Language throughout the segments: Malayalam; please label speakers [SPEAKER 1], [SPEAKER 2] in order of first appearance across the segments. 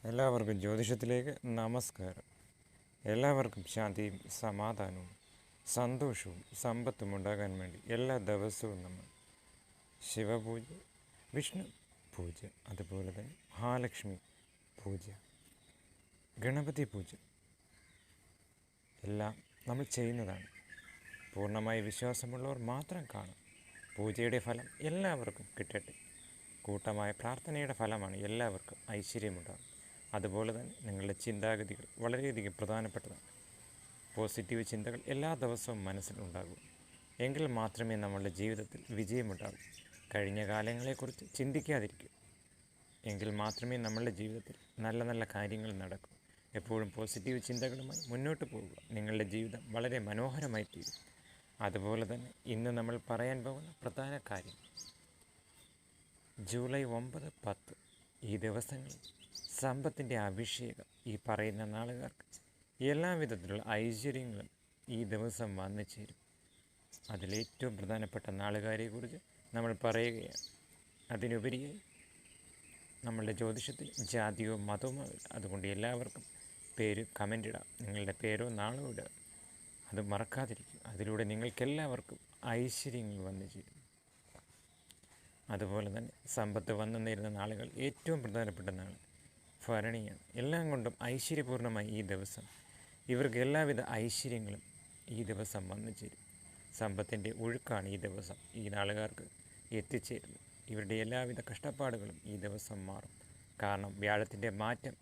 [SPEAKER 1] എല്ലാവർക്കും ജ്യോതിഷത്തിലേക്ക് നമസ്കാരം. എല്ലാവർക്കും ശാന്തിയും സമാധാനവും സന്തോഷവും സമ്പത്തും ഉണ്ടാകാൻ വേണ്ടി എല്ലാ ദിവസവും നമ്മൾ ശിവപൂജ, വിഷ്ണു പൂജ, അതുപോലെ തന്നെ മഹാലക്ഷ്മി പൂജ, ഗണപതി പൂജ എല്ലാം നമ്മൾ ചെയ്യുന്നതാണ്. പൂർണ്ണമായി വിശ്വാസമുള്ളവർ മാത്രം കാണും. പൂജയുടെ ഫലം എല്ലാവർക്കും കിട്ടട്ടെ. കൂട്ടമായ പ്രാർത്ഥനയുടെ ഫലമാണ് എല്ലാവർക്കും ഐശ്വര്യമുണ്ടാകും. അതുപോലെ തന്നെ നിങ്ങളുടെ ചിന്താഗതികൾ വളരെയധികം പ്രധാനപ്പെട്ടതാണ്. പോസിറ്റീവ് ചിന്തകൾ എല്ലാ ദിവസവും മനസ്സിലുണ്ടാകൂ. എങ്കിൽ മാത്രമേ നമ്മളുടെ ജീവിതത്തിൽ വിജയമുണ്ടാകൂ. കഴിഞ്ഞ കാലങ്ങളെക്കുറിച്ച് ചിന്തിക്കാതിരിക്കൂ. എങ്കിൽ മാത്രമേ നമ്മളുടെ ജീവിതത്തിൽ നല്ല നല്ല കാര്യങ്ങൾ നടക്കൂ. എപ്പോഴും പോസിറ്റീവ് ചിന്തകളുമായി മുന്നോട്ട് പോവുക. നിങ്ങളുടെ ജീവിതം വളരെ മനോഹരമായി തീരും. അതുപോലെ തന്നെ ഇന്ന് നമ്മൾ പറയാൻ പോകുന്ന പ്രധാന കാര്യം, ജൂലൈ 9, 10 ഈ ദിവസങ്ങളിൽ സമ്പത്തിൻ്റെ അഭിഷേകം ഈ പറയുന്ന നാളുകാർക്ക് എല്ലാവിധത്തിലുള്ള ഐശ്വര്യങ്ങളും ഈ ദിവസം വന്നു ചേരും. അതിലേറ്റവും പ്രധാനപ്പെട്ട നാളുകാരെക്കുറിച്ച് നമ്മൾ പറയുകയാണ്. അതിനുപരിയായി നമ്മളുടെ ജ്യോതിഷത്തിൽ ജാതിയോ മതമോ ഇല്ല. അതുകൊണ്ട് എല്ലാവർക്കും പേര് കമൻ്റ് ഇടാം. നിങ്ങളുടെ പേരോ നാളോ ഇടുക. അത് മറക്കാതിരിക്കും. അതിലൂടെ നിങ്ങൾക്കെല്ലാവർക്കും ഐശ്വര്യങ്ങൾ വന്നു ചേരും. അതുപോലെ തന്നെ സമ്പത്ത് വന്നു നേരുന്ന നാളുകൾ ഏറ്റവും പ്രധാനപ്പെട്ട നാൾ ഭരണിയാണ്. എല്ലാം കൊണ്ടും ഐശ്വര്യപൂർണ്ണമായി ഈ ദിവസം ഇവർക്ക് എല്ലാവിധ ഐശ്വര്യങ്ങളും ഈ ദിവസം വന്നു ചേരും. സമ്പത്തിൻ്റെ ഒഴുക്കാണ് ഈ ദിവസം ഈ നാളുകാർക്ക് എത്തിച്ചേരുന്നത്. ഇവരുടെ എല്ലാവിധ കഷ്ടപ്പാടുകളും ഈ ദിവസം മാറും. കാരണം വ്യാഴത്തിൻ്റെ മാറ്റം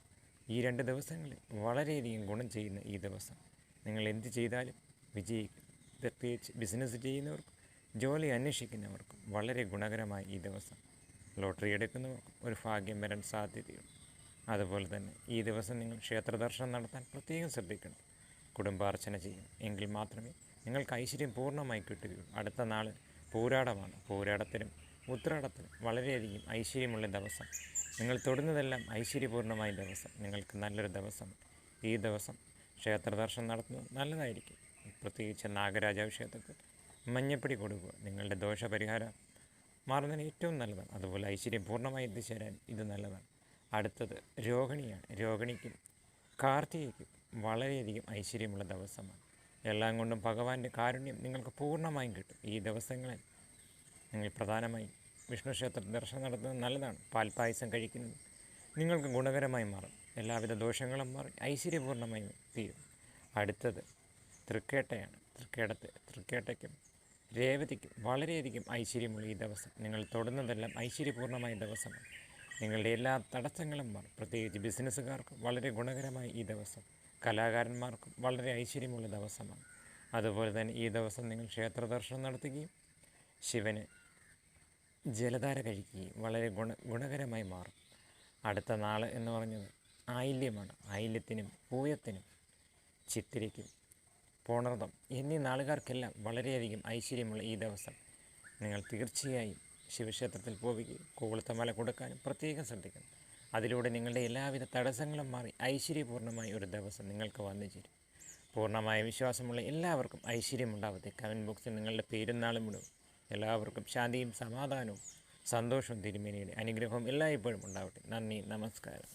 [SPEAKER 1] ഈ 2 ദിവസങ്ങളിൽ വളരെയധികം ഗുണം ചെയ്യുന്ന ഈ ദിവസം നിങ്ങൾ എന്ത് ചെയ്താലും വിജയിക്കും. പ്രത്യേകിച്ച് ബിസിനസ് ചെയ്യുന്നവർക്കും ജോലി അന്വേഷിക്കുന്നവർക്കും വളരെ ഗുണകരമായ ഈ ദിവസം. ലോട്ടറി എടുക്കുന്നവർക്കും ഒരു ഭാഗ്യം വരാൻ സാധ്യതയുണ്ട്. അതുപോലെ തന്നെ ഈ ദിവസം നിങ്ങൾ ക്ഷേത്ര ദർശനം നടത്താൻ പ്രത്യേകം ശ്രദ്ധിക്കണം. കുടുംബാർച്ചന ചെയ്യണം. എങ്കിൽ മാത്രമേ നിങ്ങൾക്ക് ഐശ്വര്യം പൂർണ്ണമായി കിട്ടുകയുള്ളൂ. അടുത്ത നാൾ പൂരാടമാണ്. പൂരാടത്തിനും ഉത്രാടത്തിനും വളരെയധികം ഐശ്വര്യമുള്ള ദിവസം. നിങ്ങൾ തൊടുന്നതെല്ലാം ഐശ്വര്യപൂർണ്ണമായ ദിവസം. നിങ്ങൾക്ക് നല്ലൊരു ദിവസം. ഈ ദിവസം ക്ഷേത്ര ദർശനം നടത്തുന്നത് നല്ലതായിരിക്കും. പ്രത്യേകിച്ച് നാഗരാജാവ് ക്ഷേത്രത്തിൽ മഞ്ഞപ്പൊടി കൊടുക്കുക. നിങ്ങളുടെ ദോഷപരിഹാരം മാറുന്നതിന് ഏറ്റവും നല്ലതാണ്. അതുപോലെ ഐശ്വര്യം പൂർണ്ണമായി എത്തിച്ചേരാൻ ഇത് നല്ലതാണ്. അടുത്തത് രോഹിണിയാണ്. രോഹിണിക്കും കാർത്തികയ്ക്കും വളരെയധികം ഐശ്വര്യമുള്ള ദിവസമാണ്. എല്ലാം കൊണ്ടും ഭഗവാന്റെ കാരുണ്യം നിങ്ങൾക്ക് പൂർണ്ണമായും കിട്ടും. ഈ ദിവസങ്ങളിൽ നിങ്ങൾ പ്രധാനമായും വിഷ്ണു ക്ഷേത്ര ദർശനം നടത്തുന്നത് നല്ലതാണ്. പാൽപ്പായസം കഴിക്കുന്നത് നിങ്ങൾക്ക് ഗുണകരമായി മാറും. എല്ലാവിധ ദോഷങ്ങളും മാറി ഐശ്വര്യപൂർണ്ണമായി തീരും. അടുത്തത് തൃക്കേട്ടയാണ്. തൃക്കേട്ടയ്ക്കും രേവതിക്കും വളരെയധികം ഐശ്വര്യമുള്ള ഈ ദിവസം. നിങ്ങൾ തൊടുന്നതെല്ലാം ഐശ്വര്യപൂർണ്ണമായ ദിവസമാണ്. നിങ്ങളുടെ എല്ലാ തടസ്സങ്ങളും മാറും. പ്രത്യേകിച്ച് ബിസിനസ്സുകാർക്ക് വളരെ ഗുണകരമായ ഈ ദിവസം. കലാകാരന്മാർക്കും വളരെ ഐശ്വര്യമുള്ള ദിവസമാണ്. അതുപോലെ തന്നെ ഈ ദിവസം നിങ്ങൾ ക്ഷേത്ര ദർശനം നടത്തുകയും ശിവന് ജലധാര കഴിക്കുകയും വളരെ ഗുണകരമായി മാറും. അടുത്ത നാൾ എന്ന് പറഞ്ഞത് ആയില്യമാണ്. ആയില്യത്തിനും പൂയത്തിനും ചിത്തിരയ്ക്കും പുണർദം എന്നീ നാളുകാർക്കെല്ലാം വളരെയധികം ഐശ്വര്യമുള്ള ഈ ദിവസം നിങ്ങൾ തീർച്ചയായും ശിവക്ഷേത്രത്തിൽ പോവുകയും കൂവളത്തമാല കൊടുക്കാനും പ്രത്യേകം ശ്രദ്ധിക്കണം. അതിലൂടെ നിങ്ങളുടെ എല്ലാവിധ തടസ്സങ്ങളും മാറി ഐശ്വര്യപൂർണ്ണമായ ഒരു ദിവസം നിങ്ങൾക്ക് വന്നു ചേരും. പൂർണ്ണമായ വിശ്വാസമുള്ള എല്ലാവർക്കും ഐശ്വര്യമുണ്ടാവട്ടെ. കമൻറ്റ് ബോക്സിൽ നിങ്ങളുടെ പേരും നാളും ഇടും. എല്ലാവർക്കും ശാന്തിയും സമാധാനവും സന്തോഷവും തിരുമേനിയുടെ അനുഗ്രഹവും എല്ലായ്പ്പോഴും ഉണ്ടാവട്ടെ. നന്ദി, നമസ്കാരം.